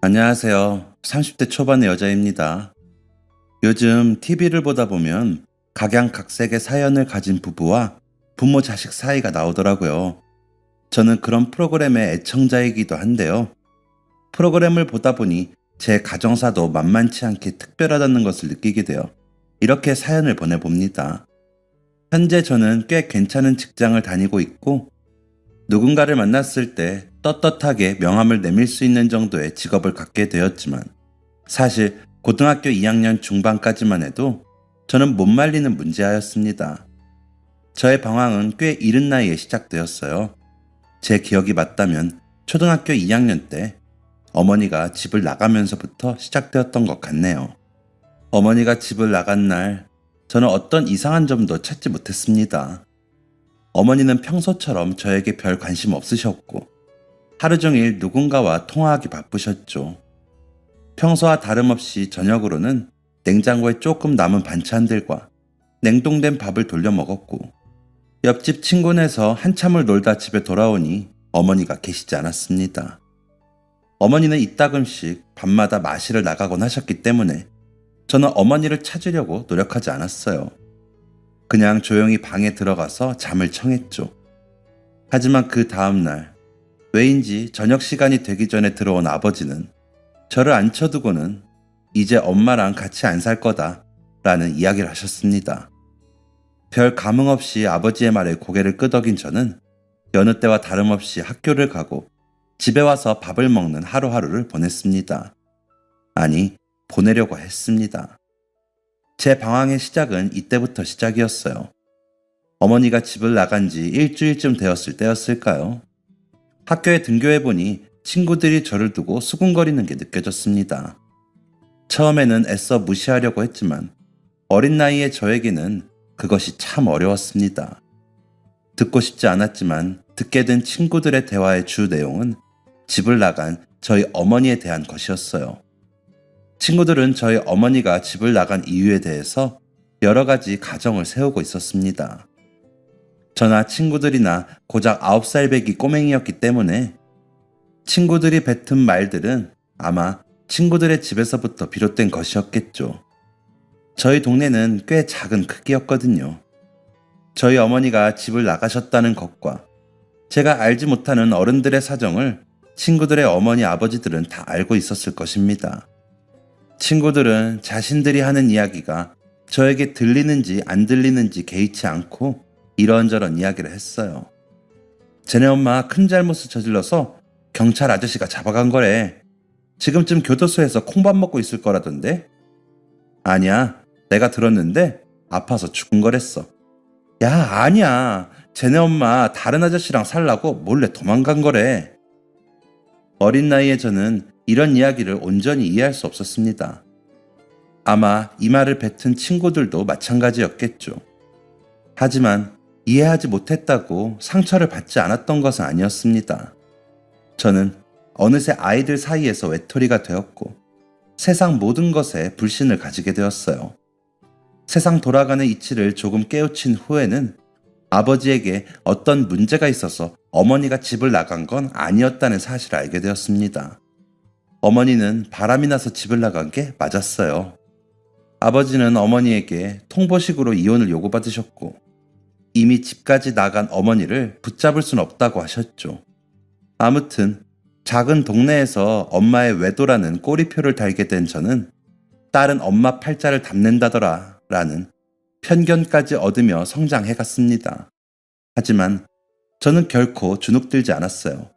안녕하세요. 30대 초반의 여자입니다. 요즘 TV를 보다 보면 각양각색의 사연을 가진 부부와 부모 자식 사이가 나오더라고요. 저는 그런 프로그램의 애청자이기도 한데요. 프로그램을 보다 보니 제 가정사도 만만치 않게 특별하다는 것을 느끼게 되어 이렇게 사연을 보내봅니다. 현재 저는 꽤 괜찮은 직장을 다니고 있고 누군가를 만났을 때 떳떳하게 명함을 내밀 수 있는 정도의 직업을 갖게 되었지만 사실 고등학교 2학년 중반까지만 해도 저는 못 말리는 문제아였습니다. 저의 방황은 꽤 이른 나이에 시작되었어요. 제 기억이 맞다면 초등학교 2학년 때 어머니가 집을 나가면서부터 시작되었던 것 같네요. 어머니가 집을 나간 날 저는 어떤 이상한 점도 찾지 못했습니다. 어머니는 평소처럼 저에게 별 관심 없으셨고 하루 종일 누군가와 통화하기 바쁘셨죠. 평소와 다름없이 저녁으로는 냉장고에 조금 남은 반찬들과 냉동된 밥을 돌려 먹었고 옆집 친구네에서 한참을 놀다 집에 돌아오니 어머니가 계시지 않았습니다. 어머니는 이따금씩 밤마다 마실을 나가곤 하셨기 때문에 저는 어머니를 찾으려고 노력하지 않았어요. 그냥 조용히 방에 들어가서 잠을 청했죠. 하지만 그 다음날 왜인지 저녁 시간이 되기 전에 들어온 아버지는 저를 앉혀두고는 이제 엄마랑 같이 안 살 거다 라는 이야기를 하셨습니다. 별 감흥 없이 아버지의 말에 고개를 끄덕인 저는 여느 때와 다름없이 학교를 가고 집에 와서 밥을 먹는 하루하루를 보냈습니다. 아니, 보내려고 했습니다. 제 방황의 시작은 이때부터 시작이었어요. 어머니가 집을 나간 지 일주일쯤 되었을 때였을까요? 학교에 등교해보니 친구들이 저를 두고 수군거리는 게 느껴졌습니다. 처음에는 애써 무시하려고 했지만 어린 나이에 저에게는 그것이 참 어려웠습니다. 듣고 싶지 않았지만 듣게 된 친구들의 대화의 주 내용은 집을 나간 저희 어머니에 대한 것이었어요. 친구들은 저희 어머니가 집을 나간 이유에 대해서 여러 가지 가정을 세우고 있었습니다. 저나 친구들이나 고작 9살 배기 꼬맹이였기 때문에 친구들이 뱉은 말들은 아마 친구들의 집에서부터 비롯된 것이었겠죠. 저희 동네는 꽤 작은 크기였거든요. 저희 어머니가 집을 나가셨다는 것과 제가 알지 못하는 어른들의 사정을 친구들의 어머니 아버지들은 다 알고 있었을 것입니다. 친구들은 자신들이 하는 이야기가 저에게 들리는지 안 들리는지 개의치 않고 이런저런 이야기를 했어요. 쟤네 엄마 큰 잘못을 저질러서 경찰 아저씨가 잡아간 거래. 지금쯤 교도소에서 콩밥 먹고 있을 거라던데? 아니야, 내가 들었는데 아파서 죽은 거랬어. 야, 아니야. 쟤네 엄마 다른 아저씨랑 살라고 몰래 도망간 거래. 어린 나이에 저는 이런 이야기를 온전히 이해할 수 없었습니다. 아마 이 말을 뱉은 친구들도 마찬가지였겠죠. 하지만 이해하지 못했다고 상처를 받지 않았던 것은 아니었습니다. 저는 어느새 아이들 사이에서 외톨이가 되었고 세상 모든 것에 불신을 가지게 되었어요. 세상 돌아가는 이치를 조금 깨우친 후에는 아버지에게 어떤 문제가 있어서 어머니가 집을 나간 건 아니었다는 사실을 알게 되었습니다. 어머니는 바람이 나서 집을 나간 게 맞았어요. 아버지는 어머니에게 통보식으로 이혼을 요구받으셨고 이미 집까지 나간 어머니를 붙잡을 순 없다고 하셨죠. 아무튼 작은 동네에서 엄마의 외도라는 꼬리표를 달게 된 저는 딸은 엄마 팔자를 담는다더라 라는 편견까지 얻으며 성장해갔습니다. 하지만 저는 결코 주눅들지 않았어요.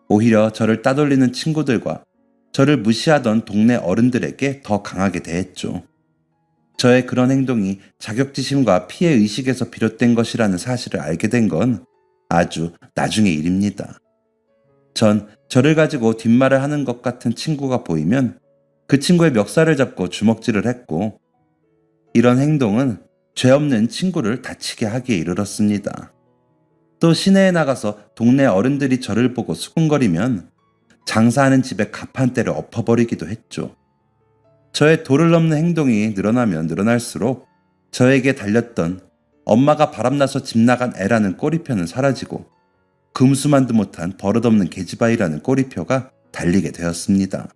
오히려 저를 따돌리는 친구들과 저를 무시하던 동네 어른들에게 더 강하게 대했죠. 저의 그런 행동이 자격지심과 피해의식에서 비롯된 것이라는 사실을 알게 된 건 아주 나중의 일입니다. 전 저를 가지고 뒷말을 하는 것 같은 친구가 보이면 그 친구의 멱살을 잡고 주먹질을 했고 이런 행동은 죄 없는 친구를 다치게 하기에 이르렀습니다. 또 시내에 나가서 동네 어른들이 저를 보고 수군거리면 장사하는 집에 가판대를 엎어버리기도 했죠. 저의 도를 넘는 행동이 늘어나면 늘어날수록 저에게 달렸던 엄마가 바람나서 집 나간 애라는 꼬리표는 사라지고 금수만도 못한 버릇없는 계집아이라는 꼬리표가 달리게 되었습니다.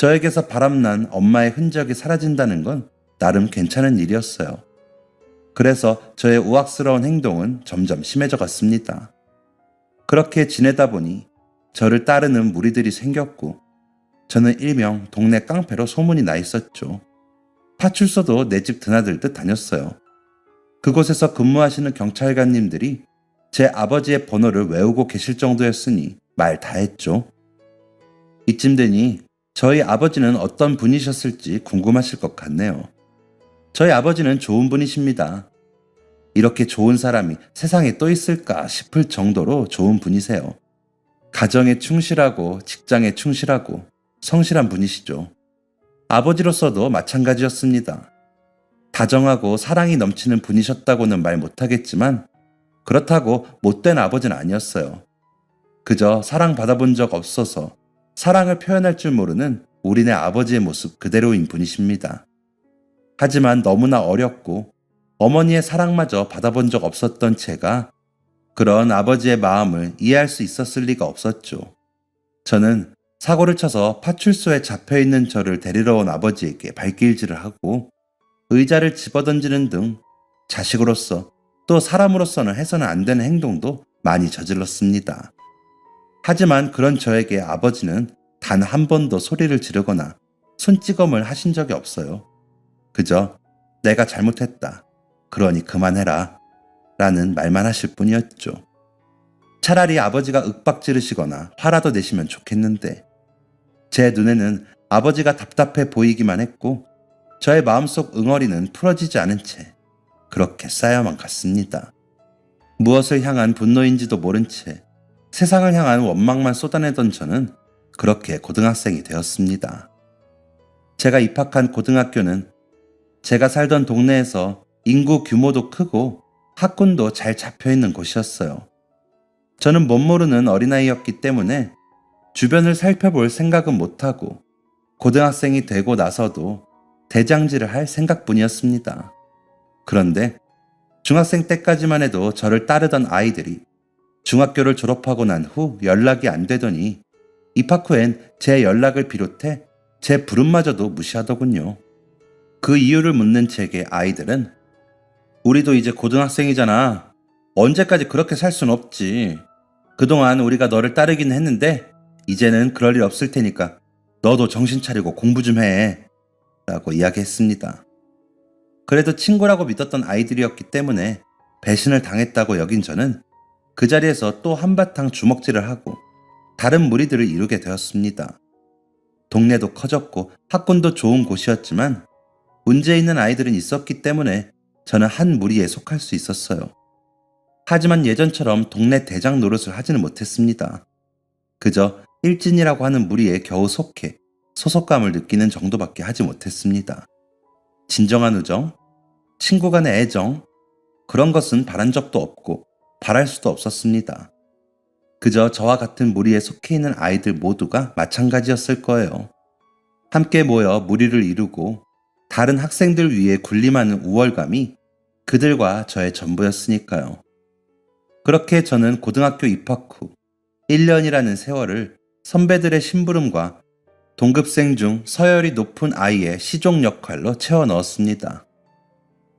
저에게서 바람난 엄마의 흔적이 사라진다는 건 나름 괜찮은 일이었어요. 그래서 저의 우악스러운 행동은 점점 심해져 갔습니다. 그렇게 지내다 보니 저를 따르는 무리들이 생겼고 저는 일명 동네 깡패로 소문이 나 있었죠. 파출소도 내 집 드나들듯 다녔어요. 그곳에서 근무하시는 경찰관님들이 제 아버지의 번호를 외우고 계실 정도였으니 말 다 했죠. 이쯤 되니 저희 아버지는 어떤 분이셨을지 궁금하실 것 같네요. 저희 아버지는 좋은 분이십니다. 이렇게 좋은 사람이 세상에 또 있을까 싶을 정도로 좋은 분이세요. 가정에 충실하고 직장에 충실하고 성실한 분이시죠. 아버지로서도 마찬가지였습니다. 다정하고 사랑이 넘치는 분이셨다고는 말 못하겠지만 그렇다고 못된 아버지는 아니었어요. 그저 사랑받아본 적 없어서 사랑을 표현할 줄 모르는 우리네 아버지의 모습 그대로인 분이십니다. 하지만 너무나 어렸고 어머니의 사랑마저 받아본 적 없었던 제가 그런 아버지의 마음을 이해할 수 있었을 리가 없었죠. 저는 사고를 쳐서 파출소에 잡혀있는 저를 데리러 온 아버지에게 발길질을 하고 의자를 집어던지는 등 자식으로서 또 사람으로서는 해서는 안 되는 행동도 많이 저질렀습니다. 하지만 그런 저에게 아버지는 단 한 번도 소리를 지르거나 손찌검을 하신 적이 없어요. 그저 내가 잘못했다. 그러니 그만해라. 라는 말만 하실 뿐이었죠. 차라리 아버지가 윽박 지르시거나 화라도 내시면 좋겠는데 제 눈에는 아버지가 답답해 보이기만 했고 저의 마음속 응어리는 풀어지지 않은 채 그렇게 쌓여만 갔습니다. 무엇을 향한 분노인지도 모른 채 세상을 향한 원망만 쏟아내던 저는 그렇게 고등학생이 되었습니다. 제가 입학한 고등학교는 제가 살던 동네에서 인구 규모도 크고 학군도 잘 잡혀있는 곳이었어요. 저는 멋모르는 어린아이였기 때문에 주변을 살펴볼 생각은 못하고 고등학생이 되고 나서도 대장질을 할 생각뿐이었습니다. 그런데 중학생 때까지만 해도 저를 따르던 아이들이 중학교를 졸업하고 난 후 연락이 안 되더니 입학 후엔 제 연락을 비롯해 제 부름마저도 무시하더군요. 그 이유를 묻는 제게 아이들은 우리도 이제 고등학생이잖아. 언제까지 그렇게 살 순 없지. 그동안 우리가 너를 따르긴 했는데 이제는 그럴 일 없을 테니까 너도 정신 차리고 공부 좀 해. 라고 이야기했습니다. 그래도 친구라고 믿었던 아이들이었기 때문에 배신을 당했다고 여긴 저는 그 자리에서 또 한바탕 주먹질을 하고 다른 무리들을 이루게 되었습니다. 동네도 커졌고 학군도 좋은 곳이었지만 문제 있는 아이들은 있었기 때문에 저는 한 무리에 속할 수 있었어요. 하지만 예전처럼 동네 대장 노릇을 하지는 못했습니다. 그저 일진이라고 하는 무리에 겨우 속해 소속감을 느끼는 정도밖에 하지 못했습니다. 진정한 우정, 친구 간의 애정, 그런 것은 바란 적도 없고 바랄 수도 없었습니다. 그저 저와 같은 무리에 속해 있는 아이들 모두가 마찬가지였을 거예요. 함께 모여 무리를 이루고 다른 학생들 위해 군림하는 우월감이 그들과 저의 전부였으니까요. 그렇게 저는 고등학교 입학 후 1년이라는 세월을 선배들의 심부름과 동급생 중 서열이 높은 아이의 시종 역할로 채워 넣었습니다.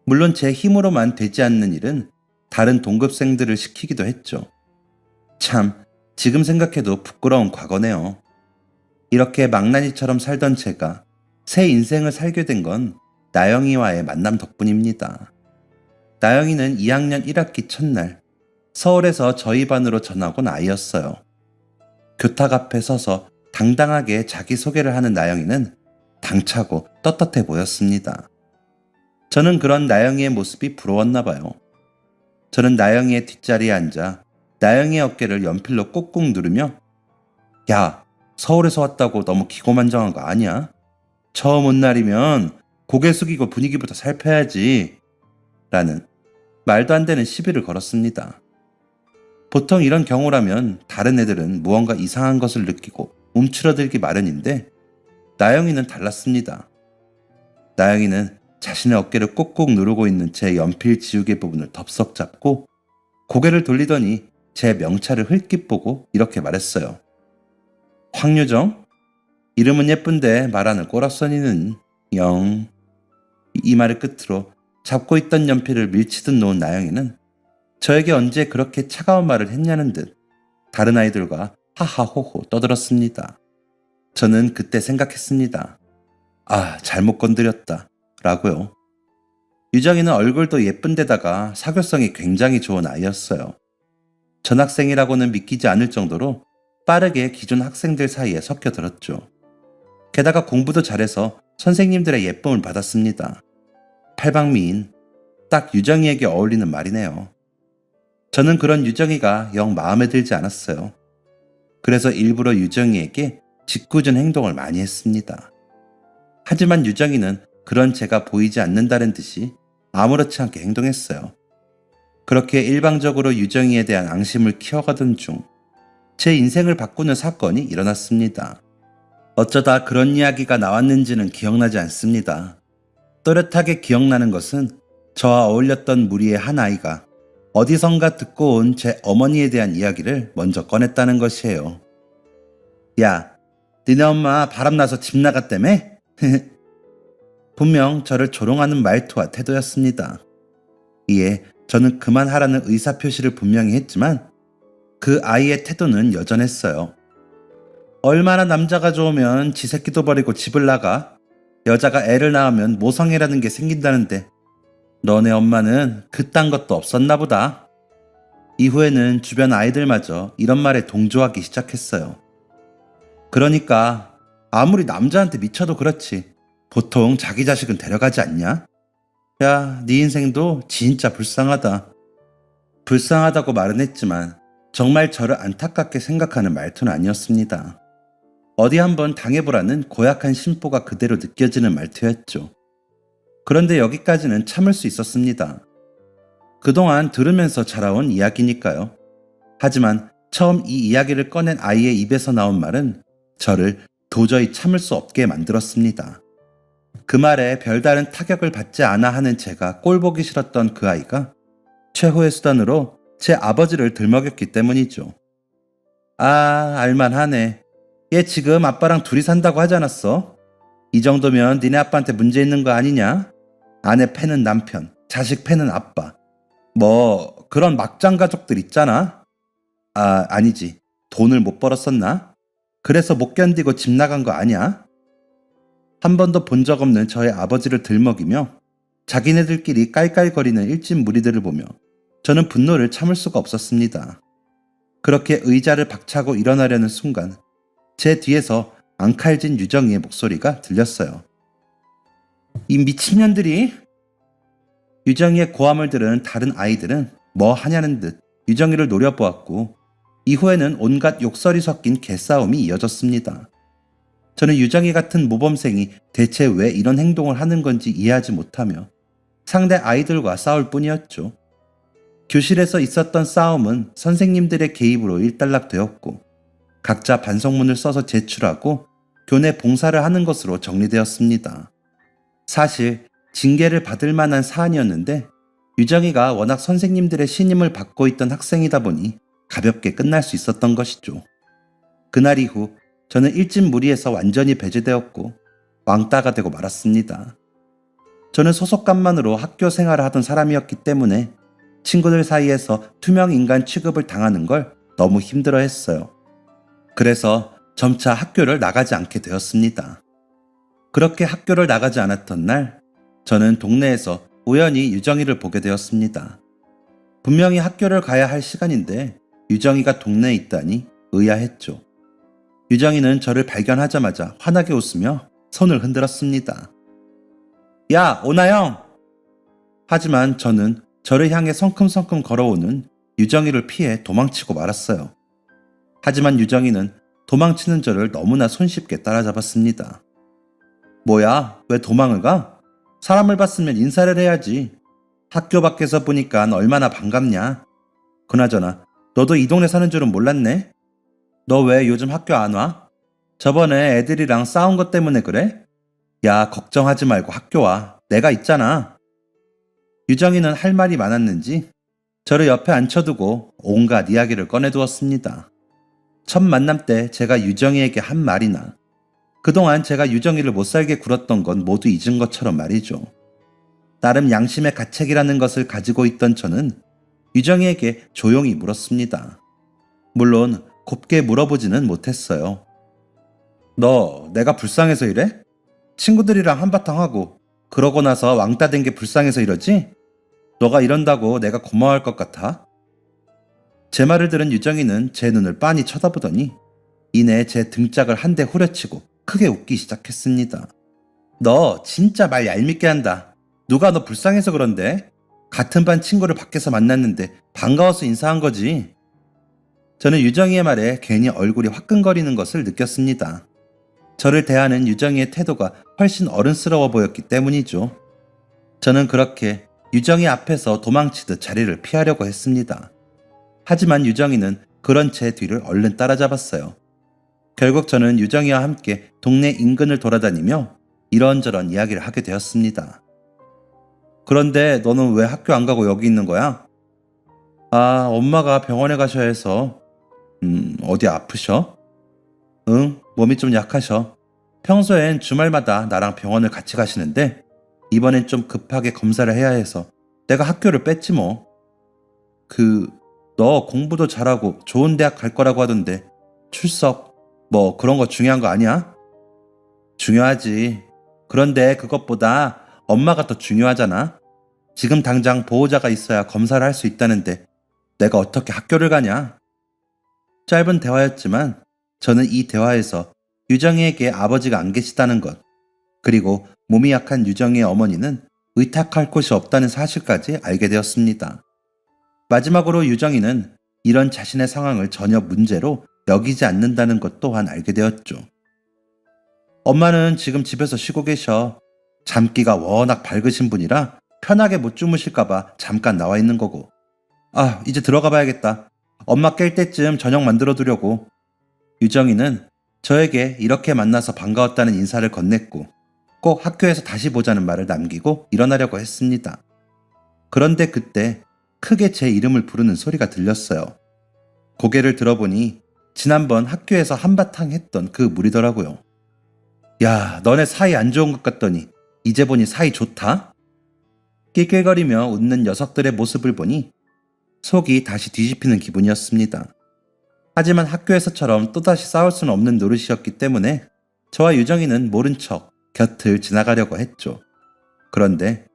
물론 제 힘으로만 되지 않는 일은 다른 동급생들을 시키기도 했죠. 참, 지금 생각해도 부끄러운 과거네요. 이렇게 망나니처럼 살던 제가 새 인생을 살게 된 건 나영이와의 만남 덕분입니다. 나영이는 2학년 1학기 첫날 서울에서 저희 반으로 전학 온 아이였어요. 교탁 앞에 서서 당당하게 자기소개를 하는 나영이는 당차고 떳떳해 보였습니다. 저는 그런 나영이의 모습이 부러웠나 봐요. 저는 나영이의 뒷자리에 앉아 나영이의 어깨를 연필로 꾹꾹 누르며 야, 서울에서 왔다고 너무 기고만장한 거 아니야? 처음 온 날이면 고개 숙이고 분위기부터 살펴야지 라는 말도 안 되는 시비를 걸었습니다. 보통 이런 경우라면 다른 애들은 무언가 이상한 것을 느끼고 움츠러들기 마련인데 나영이는 달랐습니다. 나영이는 자신의 어깨를 꾹꾹 누르고 있는 제 연필 지우개 부분을 덥석 잡고 고개를 돌리더니 제 명찰을 흘낏 보고 이렇게 말했어요. 황유정? 이름은 예쁜데 말하는 꼬락서니는 영. 이 말을 끝으로 잡고 있던 연필을 밀치듯 놓은 나영이는 저에게 언제 그렇게 차가운 말을 했냐는 듯 다른 아이들과 하하호호 떠들었습니다. 저는 그때 생각했습니다. 아, 잘못 건드렸다 라고요. 유정이는 얼굴도 예쁜데다가 사교성이 굉장히 좋은 아이였어요. 전학생이라고는 믿기지 않을 정도로 빠르게 기존 학생들 사이에 섞여들었죠. 게다가 공부도 잘해서 선생님들의 예쁨을 받았습니다. 팔방미인, 딱 유정이에게 어울리는 말이네요. 저는 그런 유정이가 영 마음에 들지 않았어요. 그래서 일부러 유정이에게 짓궂은 행동을 많이 했습니다. 하지만 유정이는 그런 제가 보이지 않는다는 듯이 아무렇지 않게 행동했어요. 그렇게 일방적으로 유정이에 대한 앙심을 키워가던 중 제 인생을 바꾸는 사건이 일어났습니다. 어쩌다 그런 이야기가 나왔는지는 기억나지 않습니다. 또렷하게 기억나는 것은 저와 어울렸던 무리의 한 아이가 어디선가 듣고 온 제 어머니에 대한 이야기를 먼저 꺼냈다는 것이에요. 야, 니네 엄마 바람나서 집 나갔다며? 분명 저를 조롱하는 말투와 태도였습니다. 이에 저는 그만하라는 의사표시를 분명히 했지만 그 아이의 태도는 여전했어요. 얼마나 남자가 좋으면 지 새끼도 버리고 집을 나가? 여자가 애를 낳으면 모성애라는 게 생긴다는데 너네 엄마는 그딴 것도 없었나 보다. 이후에는 주변 아이들마저 이런 말에 동조하기 시작했어요. 그러니까 아무리 남자한테 미쳐도 그렇지 보통 자기 자식은 데려가지 않냐? 야, 네 인생도 진짜 불쌍하다. 불쌍하다고 말은 했지만 정말 저를 안타깝게 생각하는 말투는 아니었습니다. 어디 한번 당해보라는 고약한 심보가 그대로 느껴지는 말투였죠. 그런데 여기까지는 참을 수 있었습니다. 그동안 들으면서 자라온 이야기니까요. 하지만 처음 이 이야기를 꺼낸 아이의 입에서 나온 말은 저를 도저히 참을 수 없게 만들었습니다. 그 말에 별다른 타격을 받지 않아 하는 제가 꼴보기 싫었던 그 아이가 최후의 수단으로 제 아버지를 들먹였기 때문이죠. 아, 알만하네. 얘 지금 아빠랑 둘이 산다고 하지 않았어? 이 정도면 니네 아빠한테 문제 있는 거 아니냐? 아내 패는 남편, 자식 패는 아빠. 뭐 그런 막장 가족들 있잖아. 아, 아니지. 돈을 못 벌었었나? 그래서 못 견디고 집 나간 거 아니야? 한 번도 본 적 없는 저의 아버지를 들먹이며 자기네들끼리 깔깔거리는 일진 무리들을 보며 저는 분노를 참을 수가 없었습니다. 그렇게 의자를 박차고 일어나려는 순간 제 뒤에서 앙칼진 유정이의 목소리가 들렸어요. 이 미친년들이! 유정이의 고함을 들은 다른 아이들은 뭐 하냐는 듯 유정이를 노려보았고 이후에는 온갖 욕설이 섞인 개싸움이 이어졌습니다. 저는 유정이 같은 모범생이 대체 왜 이런 행동을 하는 건지 이해하지 못하며 상대 아이들과 싸울 뿐이었죠. 교실에서 있었던 싸움은 선생님들의 개입으로 일단락되었고 각자 반성문을 써서 제출하고 교내 봉사를 하는 것으로 정리되었습니다. 사실 징계를 받을 만한 사안이었는데 유정이가 워낙 선생님들의 신임을 받고 있던 학생이다 보니 가볍게 끝날 수 있었던 것이죠. 그날 이후 저는 일진 무리에서 완전히 배제되었고 왕따가 되고 말았습니다. 저는 소속감만으로 학교 생활을 하던 사람이었기 때문에 친구들 사이에서 투명 인간 취급을 당하는 걸 너무 힘들어했어요. 그래서 점차 학교를 나가지 않게 되었습니다. 그렇게 학교를 나가지 않았던 날, 저는 동네에서 우연히 유정이를 보게 되었습니다. 분명히 학교를 가야 할 시간인데 유정이가 동네에 있다니 의아했죠. 유정이는 저를 발견하자마자 환하게 웃으며 손을 흔들었습니다. 야, 오나영! 하지만 저는 저를 향해 성큼성큼 걸어오는 유정이를 피해 도망치고 말았어요. 하지만 유정이는 도망치는 저를 너무나 손쉽게 따라잡았습니다. 뭐야, 왜 도망을 가? 사람을 봤으면 인사를 해야지. 학교 밖에서 보니까 얼마나 반갑냐. 그나저나 너도 이 동네 사는 줄은 몰랐네. 너 왜 요즘 학교 안 와? 저번에 애들이랑 싸운 것 때문에 그래? 야, 걱정하지 말고 학교 와. 내가 있잖아. 유정이는 할 말이 많았는지 저를 옆에 앉혀두고 온갖 이야기를 꺼내두었습니다. 첫 만남 때 제가 유정이에게 한 말이나 그동안 제가 유정이를 못살게 굴었던 건 모두 잊은 것처럼 말이죠. 나름 양심의 가책이라는 것을 가지고 있던 저는 유정이에게 조용히 물었습니다. 물론 곱게 물어보지는 못했어요. 너 내가 불쌍해서 이래? 친구들이랑 한바탕 하고 그러고 나서 왕따 된 게 불쌍해서 이러지? 너가 이런다고 내가 고마워할 것 같아? 제 말을 들은 유정이는 제 눈을 빤히 쳐다보더니 이내 제 등짝을 한 대 후려치고 크게 웃기 시작했습니다. 너 진짜 말 얄밉게 한다. 누가 너 불쌍해서 그런데? 같은 반 친구를 밖에서 만났는데 반가워서 인사한 거지. 저는 유정이의 말에 괜히 얼굴이 화끈거리는 것을 느꼈습니다. 저를 대하는 유정이의 태도가 훨씬 어른스러워 보였기 때문이죠. 저는 그렇게 유정이 앞에서 도망치듯 자리를 피하려고 했습니다. 하지만 유정이는 그런 제 뒤를 얼른 따라잡았어요. 결국 저는 유정이와 함께 동네 인근을 돌아다니며 이런저런 이야기를 하게 되었습니다. 그런데 너는 왜 학교 안 가고 여기 있는 거야? 아, 엄마가 병원에 가셔야 해서. 어디 아프셔? 응, 몸이 좀 약하셔. 평소엔 주말마다 나랑 병원을 같이 가시는데 이번엔 좀 급하게 검사를 해야 해서 내가 학교를 뺐지 뭐. 너 공부도 잘하고 좋은 대학 갈 거라고 하던데 출석 뭐 그런 거 중요한 거 아니야? 중요하지. 그런데 그것보다 엄마가 더 중요하잖아. 지금 당장 보호자가 있어야 검사를 할 수 있다는데 내가 어떻게 학교를 가냐? 짧은 대화였지만 저는 이 대화에서 유정이에게 아버지가 안 계시다는 것, 그리고 몸이 약한 유정이의 어머니는 의탁할 곳이 없다는 사실까지 알게 되었습니다. 마지막으로 유정이는 이런 자신의 상황을 전혀 문제로 여기지 않는다는 것 또한 알게 되었죠. 엄마는 지금 집에서 쉬고 계셔. 잠기가 워낙 밝으신 분이라 편하게 못 주무실까봐 잠깐 나와 있는 거고. 아, 이제 들어가 봐야겠다. 엄마 깰 때쯤 저녁 만들어 두려고. 유정이는 저에게 이렇게 만나서 반가웠다는 인사를 건넸고 꼭 학교에서 다시 보자는 말을 남기고 일어나려고 했습니다. 그런데 그때 크게 제 이름을 부르는 소리가 들렸어요. 고개를 들어보니 지난번 학교에서 한바탕 했던 그 무리더라고요. 야, 너네 사이 안 좋은 것 같더니 이제 보니 사이 좋다? 낄낄거리며 웃는 녀석들의 모습을 보니 속이 다시 뒤집히는 기분이었습니다. 하지만 학교에서처럼 또다시 싸울 수는 없는 노릇이었기 때문에 저와 유정이는 모른 척 곁을 지나가려고 했죠. 그런데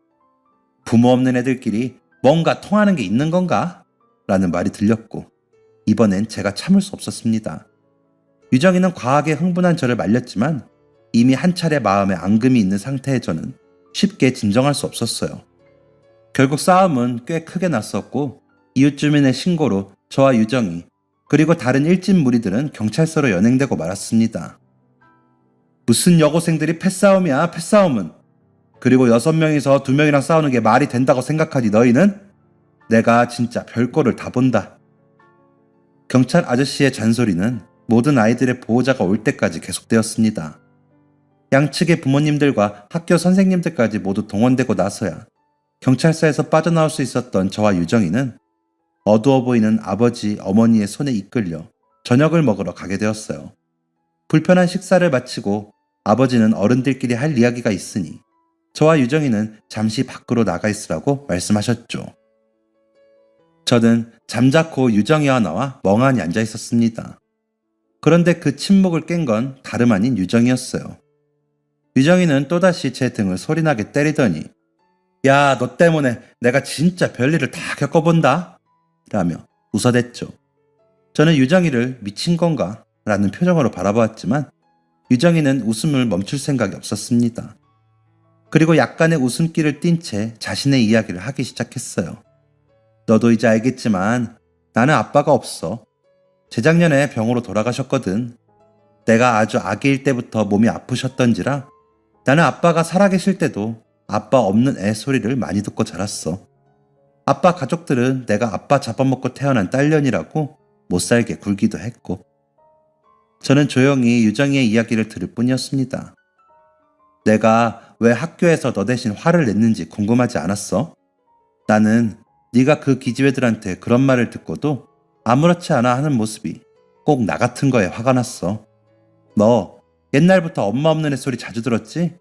부모 없는 애들끼리 뭔가 통하는 게 있는 건가? 라는 말이 들렸고 이번엔 제가 참을 수 없었습니다. 유정이는 과하게 흥분한 저를 말렸지만 이미 한 차례 마음에 앙금이 있는 상태의 저는 쉽게 진정할 수 없었어요. 결국 싸움은 꽤 크게 났었고 이웃 주민의 신고로 저와 유정이 그리고 다른 일진 무리들은 경찰서로 연행되고 말았습니다. 무슨 여고생들이 패싸움이야, 패싸움은. 그리고 6명이서 2명이랑 싸우는 게 말이 된다고 생각하지 너희는? 내가 진짜 별거를 다 본다. 경찰 아저씨의 잔소리는 모든 아이들의 보호자가 올 때까지 계속되었습니다. 양측의 부모님들과 학교 선생님들까지 모두 동원되고 나서야 경찰서에서 빠져나올 수 있었던 저와 유정이는 어두워 보이는 아버지, 어머니의 손에 이끌려 저녁을 먹으러 가게 되었어요. 불편한 식사를 마치고 아버지는 어른들끼리 할 이야기가 있으니 저와 유정이는 잠시 밖으로 나가 있으라고 말씀하셨죠. 저는 잠자코 유정이와 나와 멍하니 앉아 있었습니다. 그런데 그 침묵을 깬 건 다름 아닌 유정이었어요. 유정이는 또다시 제 등을 소리나게 때리더니 야, 너 때문에 내가 진짜 별일을 다 겪어본다 라며 웃어댔죠. 저는 유정이를 미친 건가 라는 표정으로 바라보았지만 유정이는 웃음을 멈출 생각이 없었습니다. 그리고 약간의 웃음기를 띤 채 자신의 이야기를 하기 시작했어요. 너도 이제 알겠지만 나는 아빠가 없어. 재작년에 병으로 돌아가셨거든. 내가 아주 아기일 때부터 몸이 아프셨던지라 나는 아빠가 살아계실 때도 아빠 없는 애 소리를 많이 듣고 자랐어. 아빠 가족들은 내가 아빠 잡아먹고 태어난 딸년이라고 못살게 굴기도 했고. 저는 조용히 유정이의 이야기를 들을 뿐이었습니다. 내가 왜 학교에서 너 대신 화를 냈는지 궁금하지 않았어? 나는 네가 그 기집애들한테 그런 말을 듣고도 아무렇지 않아 하는 모습이 꼭 나 같은 거에 화가 났어. 너 옛날부터 엄마 없는 애 소리 자주 들었지?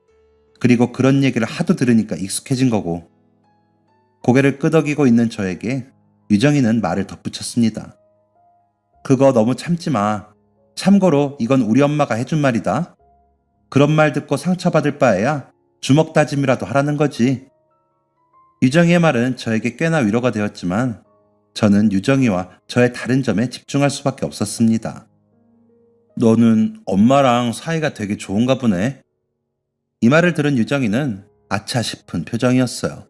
그리고 그런 얘기를 하도 들으니까 익숙해진 거고. 고개를 끄덕이고 있는 저에게 유정이는 말을 덧붙였습니다. 그거 너무 참지 마. 참고로 이건 우리 엄마가 해준 말이다. 그런 말 듣고 상처받을 바에야 주먹 다짐이라도 하라는 거지. 유정이의 말은 저에게 꽤나 위로가 되었지만 저는 유정이와 저의 다른 점에 집중할 수밖에 없었습니다. 너는 엄마랑 사이가 되게 좋은가 보네. 이 말을 들은 유정이는 아차 싶은 표정이었어요.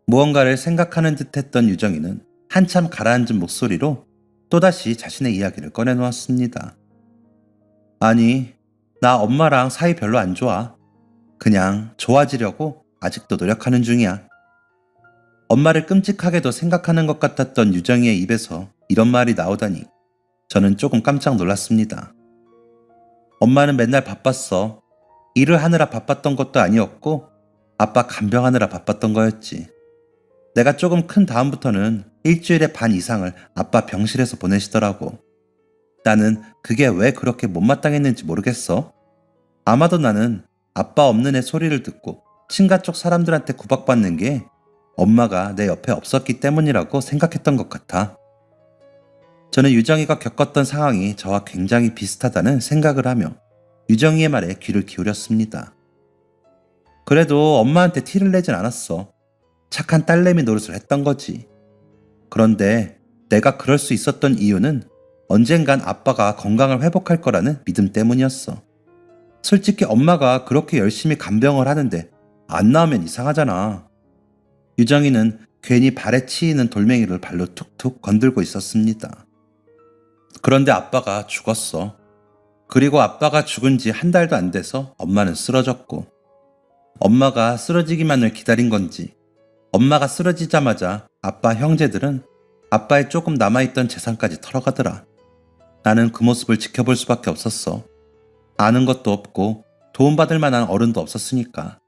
무언가를 생각하는 듯했던 유정이는 한참 가라앉은 목소리로 또다시 자신의 이야기를 꺼내놓았습니다. 아니, 나 엄마랑 사이 별로 안 좋아. 그냥 좋아지려고 아직도 노력하는 중이야. 엄마를 끔찍하게도 생각하는 것 같았던 유정이의 입에서 이런 말이 나오다니 저는 조금 깜짝 놀랐습니다. 엄마는 맨날 바빴어. 일을 하느라 바빴던 것도 아니었고 아빠 간병하느라 바빴던 거였지. 내가 조금 큰 다음부터는 일주일에 반 이상을 아빠 병실에서 보내시더라고. 나는 그게 왜 그렇게 못마땅했는지 모르겠어. 아마도 나는 아빠 없는 애 소리를 듣고 친가 쪽 사람들한테 구박받는 게 엄마가 내 옆에 없었기 때문이라고 생각했던 것 같아. 저는 유정이가 겪었던 상황이 저와 굉장히 비슷하다는 생각을 하며 유정이의 말에 귀를 기울였습니다. 그래도 엄마한테 티를 내진 않았어. 착한 딸내미 노릇을 했던 거지. 그런데 내가 그럴 수 있었던 이유는 언젠간 아빠가 건강을 회복할 거라는 믿음 때문이었어. 솔직히 엄마가 그렇게 열심히 간병을 하는데 안 나오면 이상하잖아. 유정이는 괜히 발에 치이는 돌멩이를 발로 툭툭 건들고 있었습니다. 그런데 아빠가 죽었어. 그리고 아빠가 죽은 지 한 달도 안 돼서 엄마는 쓰러졌고, 엄마가 쓰러지기만을 기다린 건지 엄마가 쓰러지자마자 아빠 형제들은 아빠의 조금 남아있던 재산까지 털어가더라. 나는 그 모습을 지켜볼 수밖에 없었어. 아는 것도 없고 도움받을 만한 어른도 없었으니까.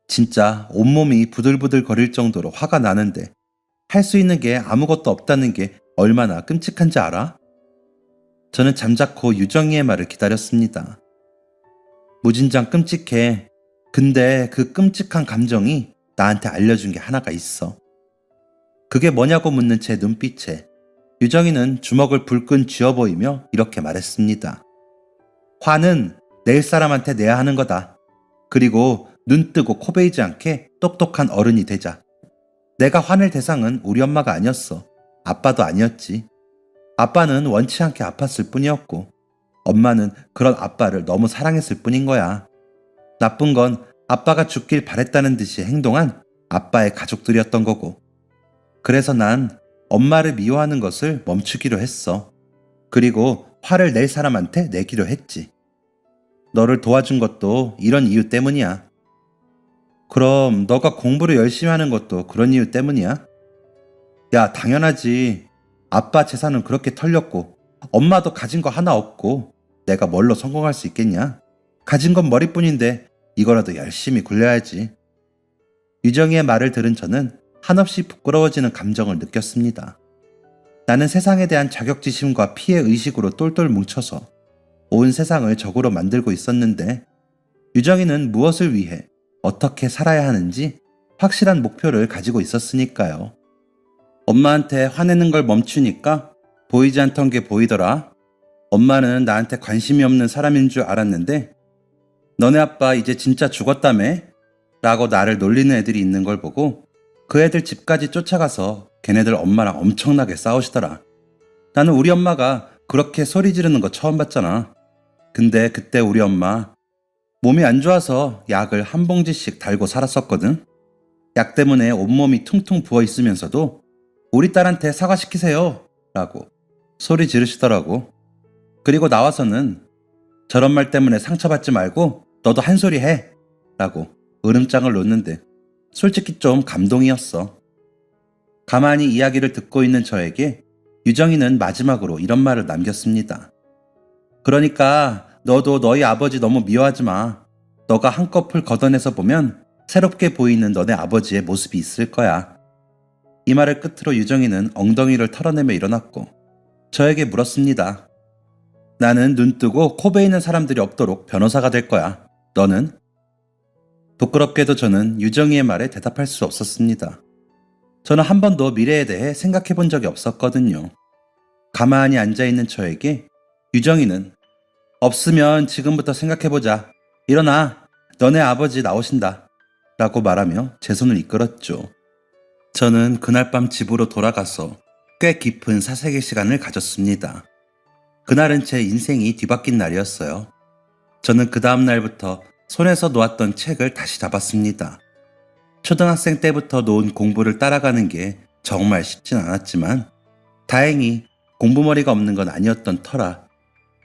진짜 온몸이 부들부들 거릴 정도로 화가 나는데 할 수 있는 게 아무것도 없다는 게 얼마나 끔찍한지 알아? 저는 잠자코 유정이의 말을 기다렸습니다. 무진장 끔찍해. 근데 그 끔찍한 감정이 나한테 알려준 게 하나가 있어. 그게 뭐냐고 묻는 제 눈빛에 유정이는 주먹을 불끈 쥐어 보이며 이렇게 말했습니다. 화는 내일 사람한테 내야 하는 거다. 그리고 눈 뜨고 코 베이지 않게 똑똑한 어른이 되자. 내가 화낼 대상은 우리 엄마가 아니었어. 아빠도 아니었지. 아빠는 원치 않게 아팠을 뿐이었고 엄마는 그런 아빠를 너무 사랑했을 뿐인 거야. 나쁜 건 아빠가 죽길 바랬다는 듯이 행동한 아빠의 가족들이었던 거고. 그래서 난 엄마를 미워하는 것을 멈추기로 했어. 그리고 화를 낼 사람한테 내기로 했지. 너를 도와준 것도 이런 이유 때문이야. 그럼 너가 공부를 열심히 하는 것도 그런 이유 때문이야? 야, 당연하지. 아빠 재산은 그렇게 털렸고 엄마도 가진 거 하나 없고 내가 뭘로 성공할 수 있겠냐? 가진 건 머리뿐인데 이거라도 열심히 굴려야지. 유정이의 말을 들은 저는 한없이 부끄러워지는 감정을 느꼈습니다. 나는 세상에 대한 자격지심과 피해의식으로 똘똘 뭉쳐서 온 세상을 적으로 만들고 있었는데 유정이는 무엇을 위해 어떻게 살아야 하는지 확실한 목표를 가지고 있었으니까요. 엄마한테 화내는 걸 멈추니까 보이지 않던 게 보이더라. 엄마는 나한테 관심이 없는 사람인 줄 알았는데 너네 아빠 이제 진짜 죽었다며? 라고 나를 놀리는 애들이 있는 걸 보고 그 애들 집까지 쫓아가서 걔네들 엄마랑 엄청나게 싸우시더라. 나는 우리 엄마가 그렇게 소리 지르는 거 처음 봤잖아. 근데 그때 우리 엄마 몸이 안 좋아서 약을 한 봉지씩 달고 살았었거든. 약 때문에 온몸이 퉁퉁 부어 있으면서도 우리 딸한테 사과시키세요 라고 소리 지르시더라고. 그리고 나와서는 저런 말 때문에 상처받지 말고 너도 한 소리 해 라고 으름장을 놓는데 솔직히 좀 감동이었어. 가만히 이야기를 듣고 있는 저에게 유정이는 마지막으로 이런 말을 남겼습니다. 그러니까 너도 너희 아버지 너무 미워하지 마. 너가 한꺼풀 걷어내서 보면 새롭게 보이는 너네 아버지의 모습이 있을 거야. 이 말을 끝으로 유정이는 엉덩이를 털어내며 일어났고 저에게 물었습니다. 나는 눈 뜨고 코 베이는 사람들이 없도록 변호사가 될 거야. 너는? 부끄럽게도 저는 유정이의 말에 대답할 수 없었습니다. 저는 한 번도 미래에 대해 생각해 본 적이 없었거든요. 가만히 앉아있는 저에게 유정이는 없으면 지금부터 생각해보자. 일어나. 너네 아버지 나오신다. 라고 말하며 제 손을 이끌었죠. 저는 그날 밤 집으로 돌아가서 꽤 깊은 사색의 시간을 가졌습니다. 그날은 제 인생이 뒤바뀐 날이었어요. 저는 그 다음 날부터 손에서 놓았던 책을 다시 잡았습니다. 초등학생 때부터 놓은 공부를 따라가는 게 정말 쉽진 않았지만 다행히 공부머리가 없는 건 아니었던 터라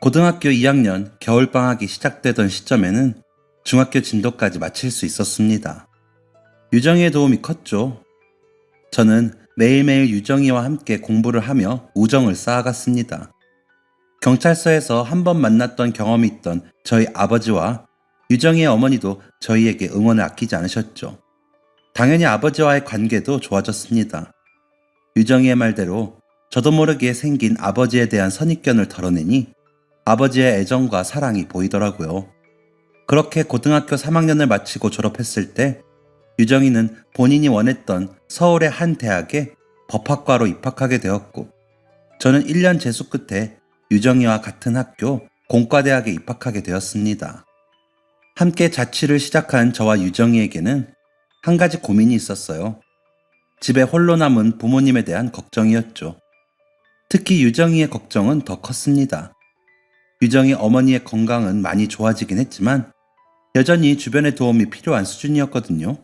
고등학교 2학년 겨울방학이 시작되던 시점에는 중학교 진도까지 마칠 수 있었습니다. 유정이의 도움이 컸죠. 저는 매일매일 유정이와 함께 공부를 하며 우정을 쌓아갔습니다. 경찰서에서 한 번 만났던 경험이 있던 저희 아버지와 유정이의 어머니도 저희에게 응원을 아끼지 않으셨죠. 당연히 아버지와의 관계도 좋아졌습니다. 유정이의 말대로 저도 모르게 생긴 아버지에 대한 선입견을 덜어내니 아버지의 애정과 사랑이 보이더라고요. 그렇게 고등학교 3학년을 마치고 졸업했을 때 유정이는 본인이 원했던 서울의 한 대학에 법학과로 입학하게 되었고 저는 1년 재수 끝에 유정이와 같은 학교 공과대학에 입학하게 되었습니다. 함께 자취를 시작한 저와 유정이에게는 한 가지 고민이 있었어요. 집에 홀로 남은 부모님에 대한 걱정이었죠. 특히 유정이의 걱정은 더 컸습니다. 유정이 어머니의 건강은 많이 좋아지긴 했지만 여전히 주변의 도움이 필요한 수준이었거든요.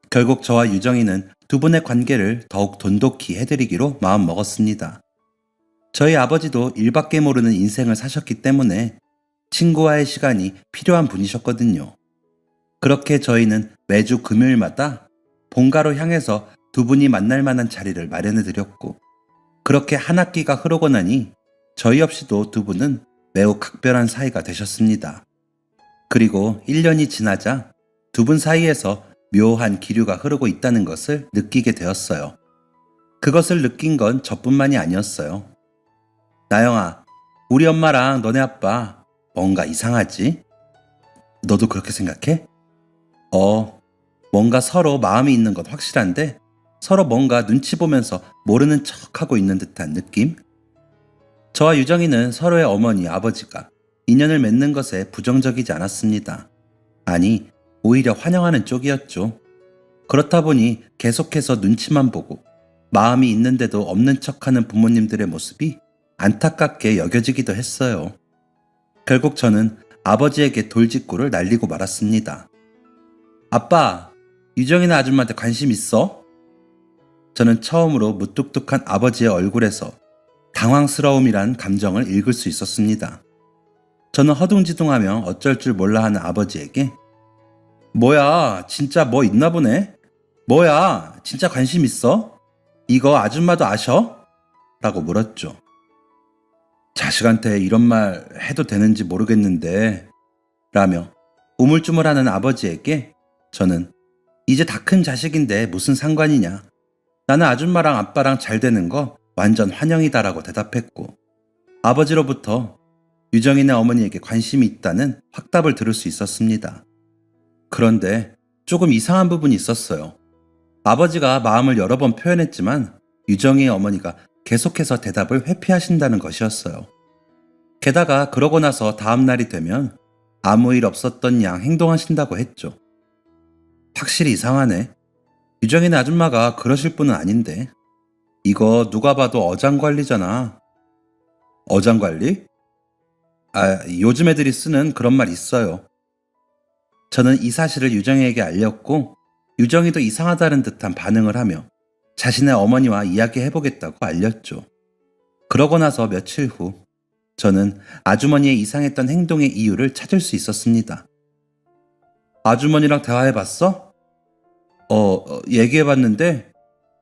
결국 저와 유정이는 두 분의 관계를 더욱 돈독히 해드리기로 마음먹었습니다. 저희 아버지도 일밖에 모르는 인생을 사셨기 때문에 친구와의 시간이 필요한 분이셨거든요. 그렇게 저희는 매주 금요일마다 본가로 향해서 두 분이 만날 만한 자리를 마련해드렸고 그렇게 한 학기가 흐르고 나니 저희 없이도 두 분은 매우 각별한 사이가 되셨습니다. 그리고 1년이 지나자 두 분 사이에서 묘한 기류가 흐르고 있다는 것을 느끼게 되었어요. 그것을 느낀 건 저뿐만이 아니었어요. 나영아, 우리 엄마랑 너네 아빠 뭔가 이상하지? 너도 그렇게 생각해? 뭔가 서로 마음이 있는 건 확실한데 서로 뭔가 눈치 보면서 모르는 척하고 있는 듯한 느낌? 저와 유정이는 서로의 어머니, 아버지가 인연을 맺는 것에 부정적이지 않았습니다. 아니, 오히려 환영하는 쪽이었죠. 그렇다 보니 계속해서 눈치만 보고 마음이 있는데도 없는 척하는 부모님들의 모습이 안타깝게 여겨지기도 했어요. 결국 저는 아버지에게 돌직구를 날리고 말았습니다. 아빠, 유정이네 아줌마한테 관심 있어? 저는 처음으로 무뚝뚝한 아버지의 얼굴에서 당황스러움이란 감정을 읽을 수 있었습니다. 저는 허둥지둥하며 어쩔 줄 몰라 하는 아버지에게 뭐야, 진짜 뭐 있나 보네? 뭐야, 진짜 관심 있어? 이거 아줌마도 아셔? 라고 물었죠. 자식한테 이런 말 해도 되는지 모르겠는데 라며 우물쭈물하는 아버지에게 저는 이제 다 큰 자식인데 무슨 상관이냐. 나는 아줌마랑 아빠랑 잘 되는 거 완전 환영이다라고 대답했고 아버지로부터 유정이네 어머니에게 관심이 있다는 확답을 들을 수 있었습니다. 그런데 조금 이상한 부분이 있었어요. 아버지가 마음을 여러 번 표현했지만 유정이의 어머니가 계속해서 대답을 회피하신다는 것이었어요. 게다가 그러고 나서 다음 날이 되면 아무 일 없었던 양 행동하신다고 했죠. 확실히 이상하네. 유정이네 아줌마가 그러실 분은 아닌데. 이거 누가 봐도 어장관리잖아. 어장관리? 요즘 애들이 쓰는 그런 말 있어요. 저는 이 사실을 유정이에게 알렸고 유정이도 이상하다는 듯한 반응을 하며 자신의 어머니와 이야기해보겠다고 알렸죠. 그러고 나서 며칠 후 저는 아주머니의 이상했던 행동의 이유를 찾을 수 있었습니다. 아주머니랑 대화해봤어? 얘기해봤는데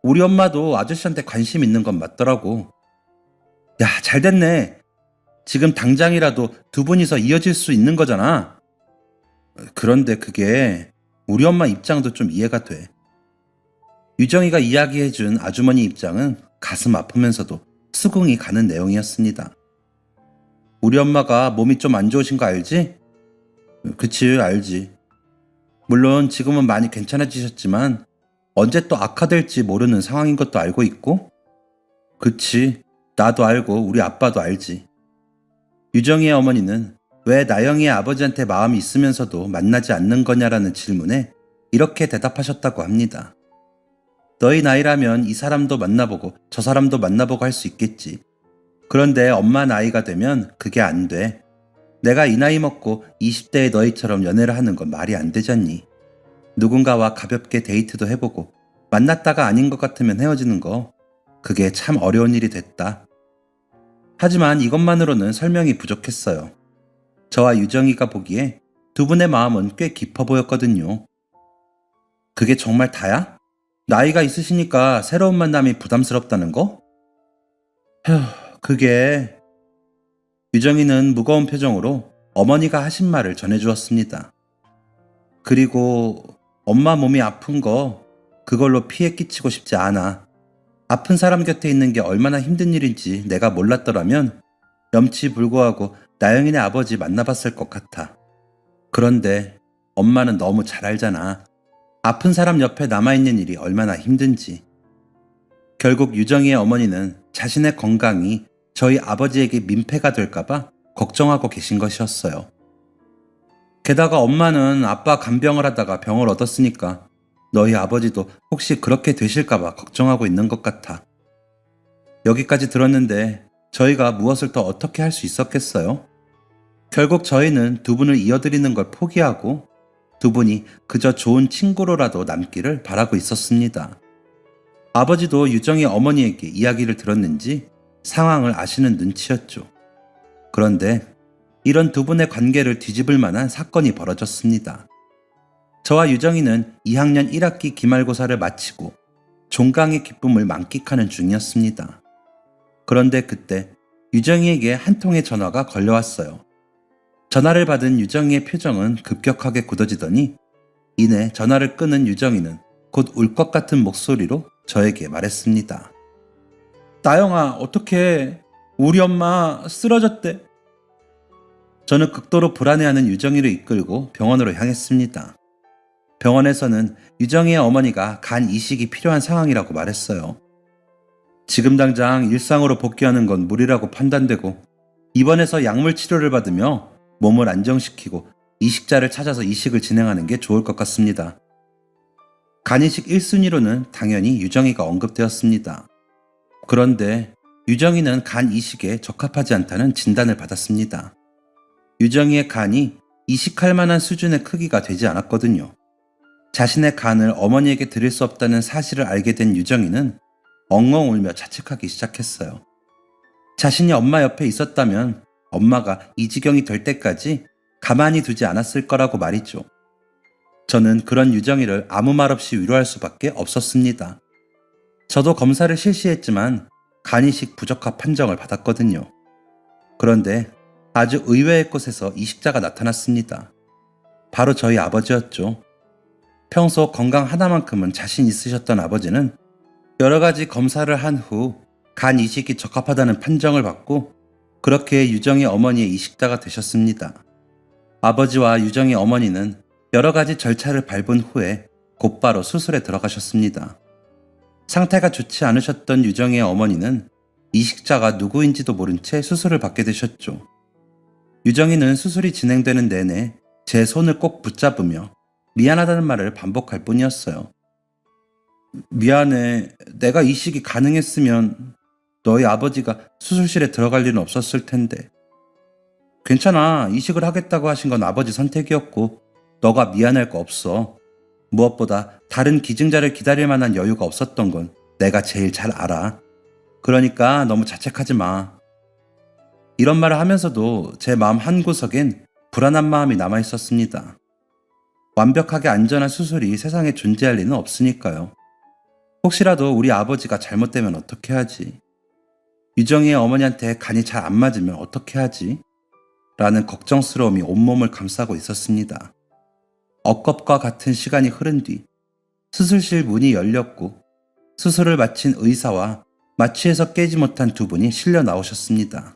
우리 엄마도 아저씨한테 관심 있는 건 맞더라고. 야, 잘됐네. 지금 당장이라도 두 분이서 이어질 수 있는 거잖아. 그런데 그게 우리 엄마 입장도 좀 이해가 돼. 유정이가 이야기해준 아주머니 입장은 가슴 아프면서도 수긍이 가는 내용이었습니다. 우리 엄마가 몸이 좀 안 좋으신 거 알지? 그치, 알지. 물론 지금은 많이 괜찮아지셨지만 언제 또 악화될지 모르는 상황인 것도 알고 있고? 그치, 나도 알고 우리 아빠도 알지. 유정이의 어머니는 왜 나영이의 아버지한테 마음이 있으면서도 만나지 않는 거냐라는 질문에 이렇게 대답하셨다고 합니다. 너희 나이라면 이 사람도 만나보고 저 사람도 만나보고 할 수 있겠지. 그런데 엄마 나이가 되면 그게 안 돼. 내가 이 나이 먹고 20대의 너희처럼 연애를 하는 건 말이 안 되잖니. 누군가와 가볍게 데이트도 해보고 만났다가 아닌 것 같으면 헤어지는 거, 그게 참 어려운 일이 됐다. 하지만 이것만으로는 설명이 부족했어요. 저와 유정이가 보기에 두 분의 마음은 꽤 깊어 보였거든요. 그게 정말 다야? 나이가 있으시니까 새로운 만남이 부담스럽다는 거? 휴, 그게... 유정이는 무거운 표정으로 어머니가 하신 말을 전해주었습니다. 그리고 엄마 몸이 아픈 거 그걸로 피해 끼치고 싶지 않아. 아픈 사람 곁에 있는 게 얼마나 힘든 일인지 내가 몰랐더라면 염치불구하고 나영이네 아버지 만나봤을 것 같아. 그런데 엄마는 너무 잘 알잖아. 아픈 사람 옆에 남아있는 일이 얼마나 힘든지. 결국 유정이의 어머니는 자신의 건강이 저희 아버지에게 민폐가 될까봐 걱정하고 계신 것이었어요. 게다가 엄마는 아빠 간병을 하다가 병을 얻었으니까 너희 아버지도 혹시 그렇게 되실까봐 걱정하고 있는 것 같아. 여기까지 들었는데 저희가 무엇을 더 어떻게 할 수 있었겠어요? 결국 저희는 두 분을 이어드리는 걸 포기하고 두 분이 그저 좋은 친구로라도 남기를 바라고 있었습니다. 아버지도 유정이 어머니에게 이야기를 들었는지 상황을 아시는 눈치였죠. 그런데 이런 두 분의 관계를 뒤집을 만한 사건이 벌어졌습니다. 저와 유정이는 2학년 1학기 기말고사를 마치고 종강의 기쁨을 만끽하는 중이었습니다. 그런데 그때 유정이에게 한 통의 전화가 걸려왔어요. 전화를 받은 유정이의 표정은 급격하게 굳어지더니 이내 전화를 끊은 유정이는 곧 울 것 같은 목소리로 저에게 말했습니다. 나영아, 어떡해. 우리 엄마 쓰러졌대. 저는 극도로 불안해하는 유정이를 이끌고 병원으로 향했습니다. 병원에서는 유정이의 어머니가 간 이식이 필요한 상황이라고 말했어요. 지금 당장 일상으로 복귀하는 건 무리라고 판단되고 입원해서 약물 치료를 받으며 몸을 안정시키고 이식자를 찾아서 이식을 진행하는 게 좋을 것 같습니다. 간이식 1순위로는 당연히 유정이가 언급되었습니다. 그런데 유정이는 간 이식에 적합하지 않다는 진단을 받았습니다. 유정이의 간이 이식할 만한 수준의 크기가 되지 않았거든요. 자신의 간을 어머니에게 드릴 수 없다는 사실을 알게 된 유정이는 엉엉 울며 자책하기 시작했어요. 자신이 엄마 옆에 있었다면 엄마가 이 지경이 될 때까지 가만히 두지 않았을 거라고 말이죠. 저는 그런 유정이를 아무 말 없이 위로할 수밖에 없었습니다. 저도 검사를 실시했지만 간이식 부적합 판정을 받았거든요. 그런데 아주 의외의 곳에서 이식자가 나타났습니다. 바로 저희 아버지였죠. 평소 건강 하나만큼은 자신 있으셨던 아버지는 여러 가지 검사를 한 후 간 이식이 적합하다는 판정을 받고 그렇게 유정이 어머니의 이식자가 되셨습니다. 아버지와 유정이 어머니는 여러 가지 절차를 밟은 후에 곧바로 수술에 들어가셨습니다. 상태가 좋지 않으셨던 유정이의 어머니는 이식자가 누구인지도 모른 채 수술을 받게 되셨죠. 유정이는 수술이 진행되는 내내 제 손을 꼭 붙잡으며 미안하다는 말을 반복할 뿐이었어요. 미안해. 내가 이식이 가능했으면 너희 아버지가 수술실에 들어갈 일은 없었을 텐데. 괜찮아. 이식을 하겠다고 하신 건 아버지 선택이었고 너가 미안할 거 없어. 무엇보다 다른 기증자를 기다릴 만한 여유가 없었던 건 내가 제일 잘 알아. 그러니까 너무 자책하지 마. 이런 말을 하면서도 제 마음 한구석엔 불안한 마음이 남아 있었습니다. 완벽하게 안전한 수술이 세상에 존재할 리는 없으니까요. 혹시라도 우리 아버지가 잘못되면 어떻게 하지? 유정이의 어머니한테 간이 잘 안 맞으면 어떻게 하지? 라는 걱정스러움이 온몸을 감싸고 있었습니다. 엇겁과 같은 시간이 흐른 뒤 수술실 문이 열렸고 수술을 마친 의사와 마취해서 깨지 못한 두 분이 실려 나오셨습니다.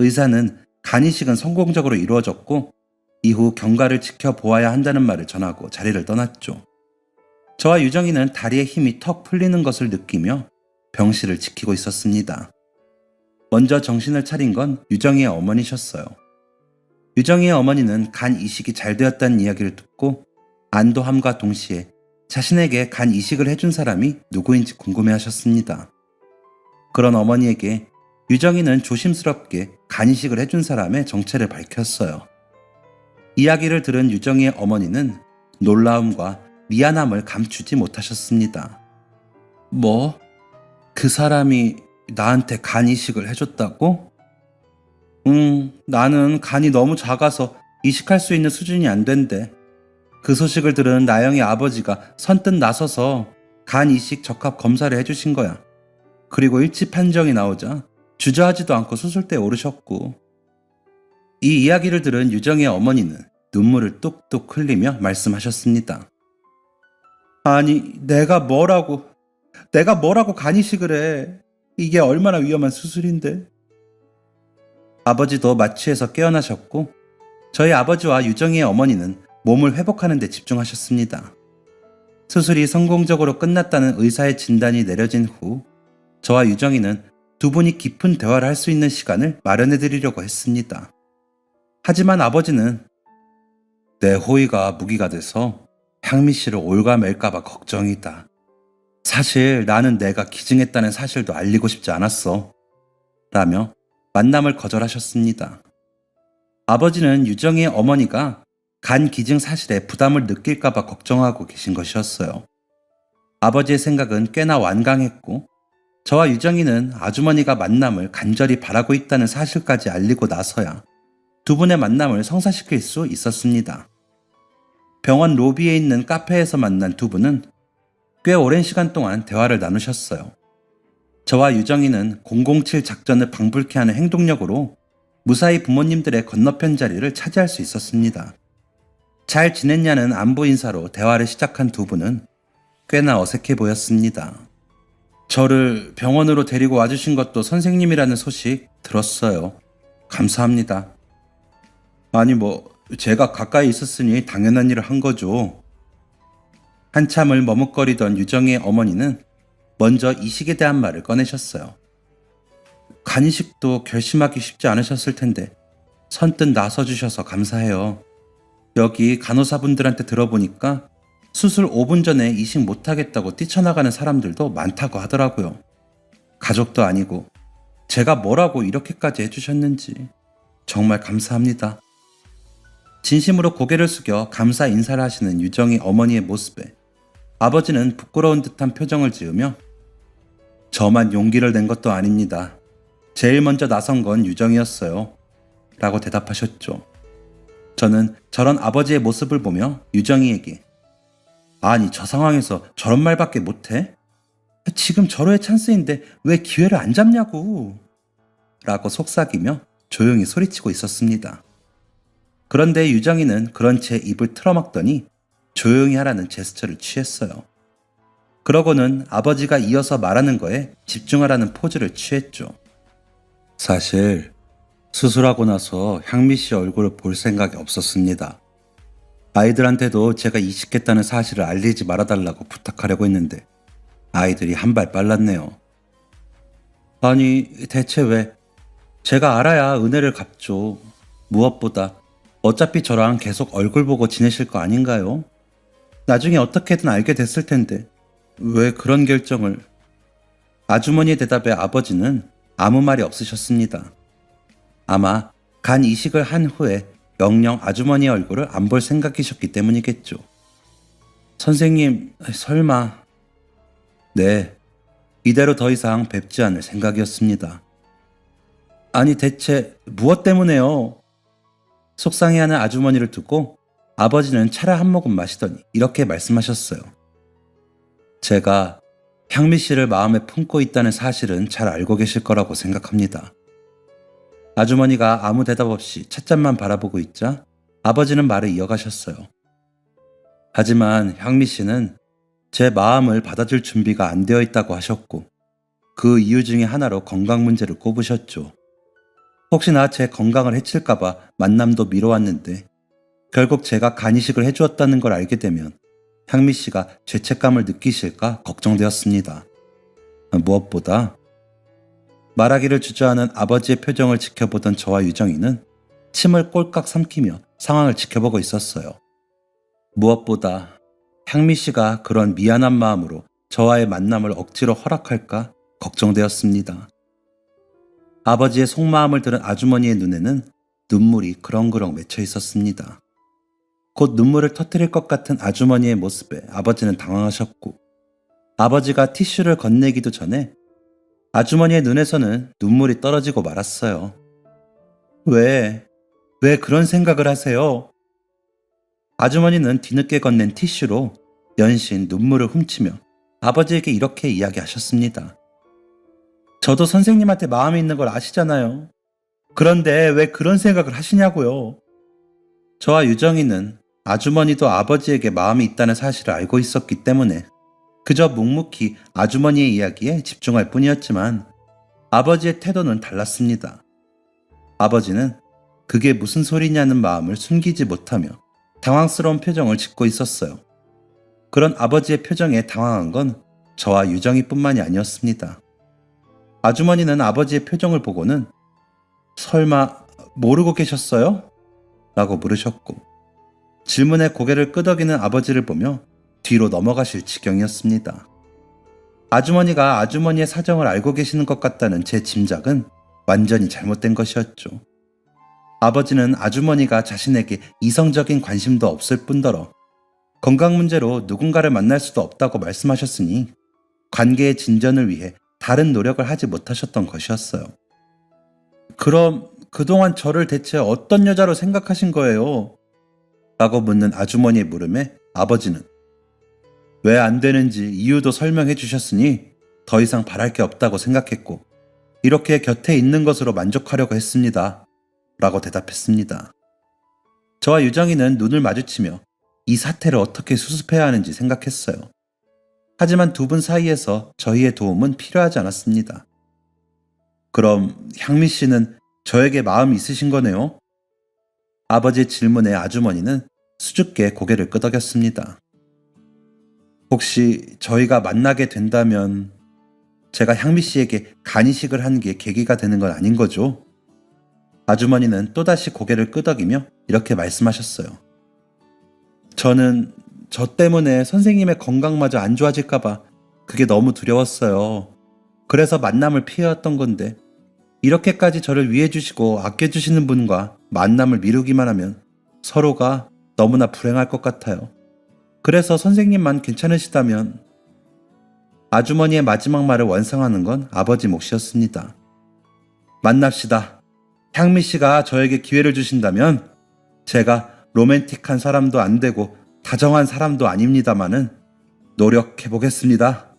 의사는 간 이식은 성공적으로 이루어졌고 이후 경과를 지켜보아야 한다는 말을 전하고 자리를 떠났죠. 저와 유정이는 다리에 힘이 턱 풀리는 것을 느끼며 병실을 지키고 있었습니다. 먼저 정신을 차린 건 유정이의 어머니셨어요. 유정이의 어머니는 간 이식이 잘 되었다는 이야기를 듣고 안도함과 동시에 자신에게 간 이식을 해준 사람이 누구인지 궁금해하셨습니다. 그런 어머니에게 유정이는 조심스럽게 간 이식을 해준 사람의 정체를 밝혔어요. 이야기를 들은 유정이의 어머니는 놀라움과 미안함을 감추지 못하셨습니다. 뭐? 그 사람이 나한테 간 이식을 해줬다고? 나는 간이 너무 작아서 이식할 수 있는 수준이 안 된대. 그 소식을 들은 나영이 아버지가 선뜻 나서서 간 이식 적합 검사를 해주신 거야. 그리고 일치 판정이 나오자 주저하지도 않고 수술대에 오르셨고. 이 이야기를 들은 유정의 어머니는 눈물을 뚝뚝 흘리며 말씀하셨습니다. 아니, 내가 뭐라고 간 이식을 해. 이게 얼마나 위험한 수술인데. 아버지도 마취해서 깨어나셨고 저희 아버지와 유정이의 어머니는 몸을 회복하는 데 집중하셨습니다. 수술이 성공적으로 끝났다는 의사의 진단이 내려진 후 저와 유정이는 두 분이 깊은 대화를 할 수 있는 시간을 마련해 드리려고 했습니다. 하지만 아버지는 내 호의가 무기가 돼서 향미 씨를 올가맬까봐 걱정이다. 사실 나는 내가 기증했다는 사실도 알리고 싶지 않았어. 라며 만남을 거절하셨습니다. 아버지는 유정이의 어머니가 간 기증 사실에 부담을 느낄까봐 걱정하고 계신 것이었어요. 아버지의 생각은 꽤나 완강했고 저와 유정이는 아주머니가 만남을 간절히 바라고 있다는 사실까지 알리고 나서야 두 분의 만남을 성사시킬 수 있었습니다. 병원 로비에 있는 카페에서 만난 두 분은 꽤 오랜 시간 동안 대화를 나누셨어요. 저와 유정이는 007 작전을 방불케 하는 행동력으로 무사히 부모님들의 건너편 자리를 차지할 수 있었습니다. 잘 지냈냐는 안부 인사로 대화를 시작한 두 분은 꽤나 어색해 보였습니다. 저를 병원으로 데리고 와주신 것도 선생님이라는 소식 들었어요. 감사합니다. 아니 제가 가까이 있었으니 당연한 일을 한 거죠. 한참을 머뭇거리던 유정의 어머니는 먼저 이식에 대한 말을 꺼내셨어요. 간 이식도 결심하기 쉽지 않으셨을 텐데 선뜻 나서주셔서 감사해요. 여기 간호사분들한테 들어보니까 수술 5분 전에 이식 못하겠다고 뛰쳐나가는 사람들도 많다고 하더라고요. 가족도 아니고 제가 뭐라고 이렇게까지 해주셨는지 정말 감사합니다. 진심으로 고개를 숙여 감사 인사를 하시는 유정이 어머니의 모습에 아버지는 부끄러운 듯한 표정을 지으며 저만 용기를 낸 것도 아닙니다. 제일 먼저 나선 건 유정이었어요. 라고 대답하셨죠. 저는 저런 아버지의 모습을 보며 유정이에게 아니 저 상황에서 저런 말밖에 못해? 지금 절호의 찬스인데 왜 기회를 안 잡냐고 라고 속삭이며 조용히 소리치고 있었습니다. 그런데 유정이는 그런 제 입을 틀어막더니 조용히 하라는 제스처를 취했어요. 그러고는 아버지가 이어서 말하는 거에 집중하라는 포즈를 취했죠. 사실 수술하고 나서 향미 씨 얼굴을 볼 생각이 없었습니다. 아이들한테도 제가 이식했다는 사실을 알리지 말아달라고 부탁하려고 했는데 아이들이 한 발 빨랐네요. 아니 대체 왜? 제가 알아야 은혜를 갚죠. 무엇보다 어차피 저랑 계속 얼굴 보고 지내실 거 아닌가요? 나중에 어떻게든 알게 됐을 텐데 왜 그런 결정을... 아주머니의 대답에 아버지는 아무 말이 없으셨습니다. 아마 간 이식을 한 후에 영영 아주머니의 얼굴을 안 볼 생각이셨기 때문이겠죠. 선생님, 설마... 네, 이대로 더 이상 뵙지 않을 생각이었습니다. 아니 대체 무엇 때문에요? 속상해하는 아주머니를 두고 아버지는 차를 한 모금 마시더니 이렇게 말씀하셨어요. 제가 향미 씨를 마음에 품고 있다는 사실은 잘 알고 계실 거라고 생각합니다. 아주머니가 아무 대답 없이 찻잔만 바라보고 있자 아버지는 말을 이어가셨어요. 하지만 향미 씨는 제 마음을 받아줄 준비가 안 되어 있다고 하셨고 그 이유 중에 하나로 건강 문제를 꼽으셨죠. 혹시나 제 건강을 해칠까봐 만남도 미뤄왔는데 결국 제가 간이식을 해주었다는 걸 알게 되면 향미 씨가 죄책감을 느끼실까 걱정되었습니다. 무엇보다 말하기를 주저하는 아버지의 표정을 지켜보던 저와 유정이는 침을 꼴깍 삼키며 상황을 지켜보고 있었어요. 무엇보다 향미 씨가 그런 미안한 마음으로 저와의 만남을 억지로 허락할까 걱정되었습니다. 아버지의 속마음을 들은 아주머니의 눈에는 눈물이 그렁그렁 맺혀 있었습니다. 곧 눈물을 터뜨릴 것 같은 아주머니의 모습에 아버지는 당황하셨고 아버지가 티슈를 건네기도 전에 아주머니의 눈에서는 눈물이 떨어지고 말았어요. 왜 그런 생각을 하세요? 아주머니는 뒤늦게 건넨 티슈로 연신 눈물을 훔치며 아버지에게 이렇게 이야기하셨습니다. 저도 선생님한테 마음이 있는 걸 아시잖아요. 그런데 왜 그런 생각을 하시냐고요. 저와 유정이는 아주머니도 아버지에게 마음이 있다는 사실을 알고 있었기 때문에 그저 묵묵히 아주머니의 이야기에 집중할 뿐이었지만 아버지의 태도는 달랐습니다. 아버지는 그게 무슨 소리냐는 마음을 숨기지 못하며 당황스러운 표정을 짓고 있었어요. 그런 아버지의 표정에 당황한 건 저와 유정이뿐만이 아니었습니다. 아주머니는 아버지의 표정을 보고는 설마 모르고 계셨어요? 라고 물으셨고 질문에 고개를 끄덕이는 아버지를 보며 뒤로 넘어가실 지경이었습니다. 아주머니가 아주머니의 사정을 알고 계시는 것 같다는 제 짐작은 완전히 잘못된 것이었죠. 아버지는 아주머니가 자신에게 이성적인 관심도 없을 뿐더러 건강 문제로 누군가를 만날 수도 없다고 말씀하셨으니 관계의 진전을 위해 다른 노력을 하지 못하셨던 것이었어요. 그럼 그동안 저를 대체 어떤 여자로 생각하신 거예요? 라고 묻는 아주머니의 물음에 아버지는 왜 안 되는지 이유도 설명해 주셨으니 더 이상 바랄 게 없다고 생각했고 이렇게 곁에 있는 것으로 만족하려고 했습니다. 라고 대답했습니다. 저와 유정이는 눈을 마주치며 이 사태를 어떻게 수습해야 하는지 생각했어요. 하지만 두 분 사이에서 저희의 도움은 필요하지 않았습니다. 그럼 향미 씨는 저에게 마음이 있으신 거네요? 아버지의 질문에 아주머니는 수줍게 고개를 끄덕였습니다. 혹시 저희가 만나게 된다면 제가 향미 씨에게 간이식을 한 게 계기가 되는 건 아닌 거죠? 아주머니는 또다시 고개를 끄덕이며 이렇게 말씀하셨어요. 저는 저 때문에 선생님의 건강마저 안 좋아질까봐 그게 너무 두려웠어요. 그래서 만남을 피해왔던 건데 이렇게까지 저를 위해주시고 아껴주시는 분과 만남을 미루기만 하면 서로가 너무나 불행할 것 같아요. 그래서 선생님만 괜찮으시다면 아주머니의 마지막 말을 완성하는 건 아버지 몫이었습니다. 만납시다. 향미 씨가 저에게 기회를 주신다면 제가 로맨틱한 사람도 안 되고 다정한 사람도 아닙니다마는 노력해보겠습니다.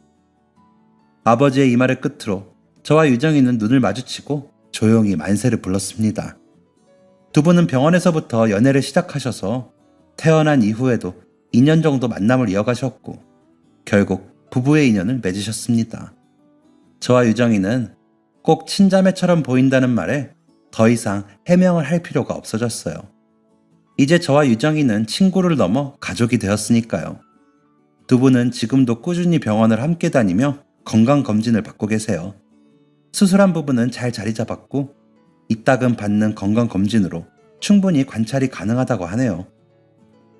아버지의 이 말을 끝으로 저와 유정이는 눈을 마주치고 조용히 만세를 불렀습니다. 두 분은 병원에서부터 연애를 시작하셔서 태어난 이후에도 2년 정도 만남을 이어가셨고 결국 부부의 인연을 맺으셨습니다. 저와 유정이는 꼭 친자매처럼 보인다는 말에 더 이상 해명을 할 필요가 없어졌어요. 이제 저와 유정이는 친구를 넘어 가족이 되었으니까요. 두 분은 지금도 꾸준히 병원을 함께 다니며 건강검진을 받고 계세요. 수술한 부분은 잘 자리 잡았고 이따금 받는 건강검진으로 충분히 관찰이 가능하다고 하네요.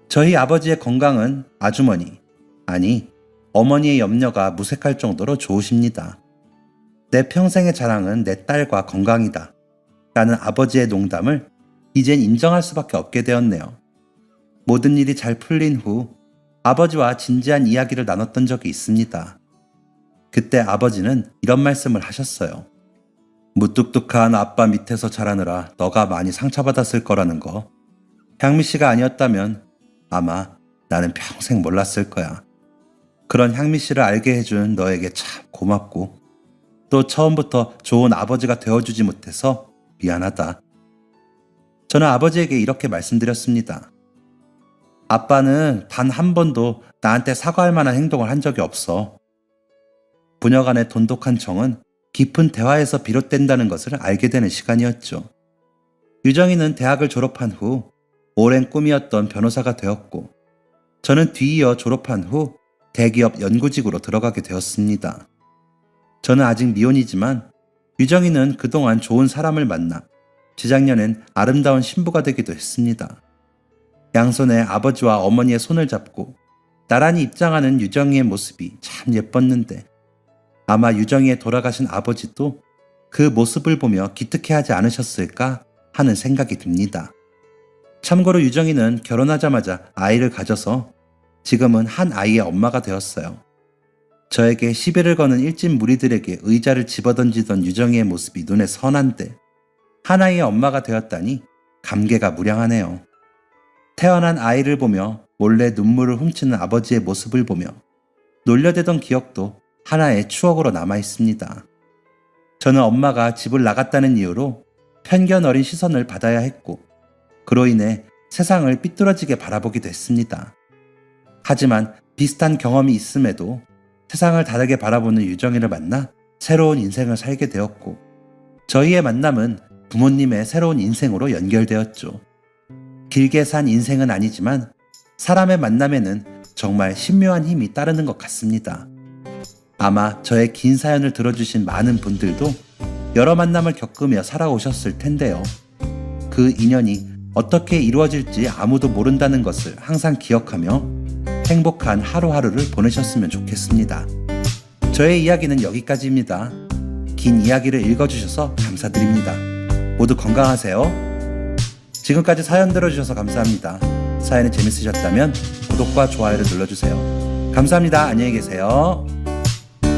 저희 아버지의 건강은 아주머니, 아니 어머니의 염려가 무색할 정도로 좋으십니다. 내 평생의 자랑은 내 딸과 건강이다 라는 아버지의 농담을 이젠 인정할 수밖에 없게 되었네요. 모든 일이 잘 풀린 후 아버지와 진지한 이야기를 나눴던 적이 있습니다. 그때 아버지는 이런 말씀을 하셨어요. 무뚝뚝한 아빠 밑에서 자라느라 너가 많이 상처받았을 거라는 거. 향미 씨가 아니었다면 아마 나는 평생 몰랐을 거야. 그런 향미 씨를 알게 해준 너에게 참 고맙고 또 처음부터 좋은 아버지가 되어주지 못해서 미안하다. 저는 아버지에게 이렇게 말씀드렸습니다. 아빠는 단 한 번도 나한테 사과할 만한 행동을 한 적이 없어. 부녀 간의 돈독한 정은 깊은 대화에서 비롯된다는 것을 알게 되는 시간이었죠. 유정이는 대학을 졸업한 후 오랜 꿈이었던 변호사가 되었고, 저는 뒤이어 졸업한 후 대기업 연구직으로 들어가게 되었습니다. 저는 아직 미혼이지만 유정이는 그동안 좋은 사람을 만나 재작년엔 아름다운 신부가 되기도 했습니다. 양손에 아버지와 어머니의 손을 잡고 나란히 입장하는 유정이의 모습이 참 예뻤는데, 아마 유정이의 돌아가신 아버지도 그 모습을 보며 기특해하지 않으셨을까 하는 생각이 듭니다. 참고로 유정이는 결혼하자마자 아이를 가져서 지금은 한 아이의 엄마가 되었어요. 저에게 시비를 거는 일진 무리들에게 의자를 집어던지던 유정이의 모습이 눈에 선한데, 한 아이의 엄마가 되었다니 감개가 무량하네요. 태어난 아이를 보며 몰래 눈물을 훔치는 아버지의 모습을 보며 놀려대던 기억도 하나의 추억으로 남아 있습니다. 저는 엄마가 집을 나갔다는 이유로 편견 어린 시선을 받아야 했고, 그로 인해 세상을 삐뚤어지게 바라보기도 했습니다. 하지만 비슷한 경험이 있음에도 세상을 다르게 바라보는 유정이를 만나 새로운 인생을 살게 되었고, 저희의 만남은 부모님의 새로운 인생으로 연결되었죠. 길게 산 인생은 아니지만 사람의 만남에는 정말 신묘한 힘이 따르는 것 같습니다. 아마 저의 긴 사연을 들어주신 많은 분들도 여러 만남을 겪으며 살아오셨을 텐데요. 그 인연이 어떻게 이루어질지 아무도 모른다는 것을 항상 기억하며 행복한 하루하루를 보내셨으면 좋겠습니다. 저의 이야기는 여기까지입니다. 긴 이야기를 읽어주셔서 감사드립니다. 모두 건강하세요. 지금까지 사연 들어주셔서 감사합니다. 사연이 재밌으셨다면 구독과 좋아요를 눌러주세요. 감사합니다. 안녕히 계세요.